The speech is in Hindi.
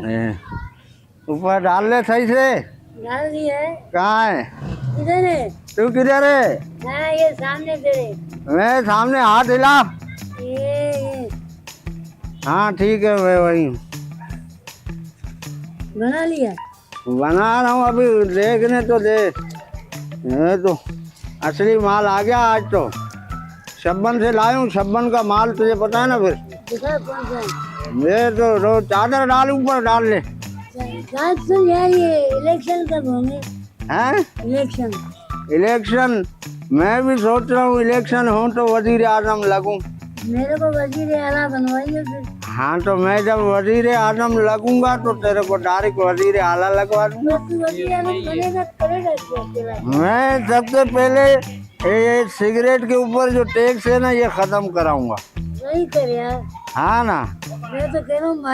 ऊपर डाल ले सही से। डाल दी है। कहाँ है? किधर है? तू किधर है? हाँ ये सामने तेरे। मैं सामने, हाथ हिला। ये हाँ ठीक है, मैं वही हूँ। बना लिया। बना रहा हूँ अभी, देखने तो दे। ये तो असली माल आ गया आज तो। शब्बन से लाया हूँ, शब्बन का माल तुझे पता है ना। फिर दिखा कौन सा है? ये तो रोज चादर डाल, ऊपर डाल ले। बात सुन यार, ये इलेक्शन कब होंगे? हैं? इलेक्शन। इलेक्शन? मैं भी सोच रहा हूँ इलेक्शन हो तो वजीर आजम लगूं। मेरे को वजीर आला बनवाइए फिर। हाँ तो मैं जब वजीर आजम लगूंगा तो तेरे को डायरेक्ट वजीर आला लगवा दूंगा। बस तू वजीर आला बनेगा, करेगा क्या अकेला? मैं सबसे पहले ये सिगरेट के ऊपर जो टैक्स है ना, ये खत्म कराऊंगा। वही कर यार। हाँ ना। मैं तो कह रहा हूँ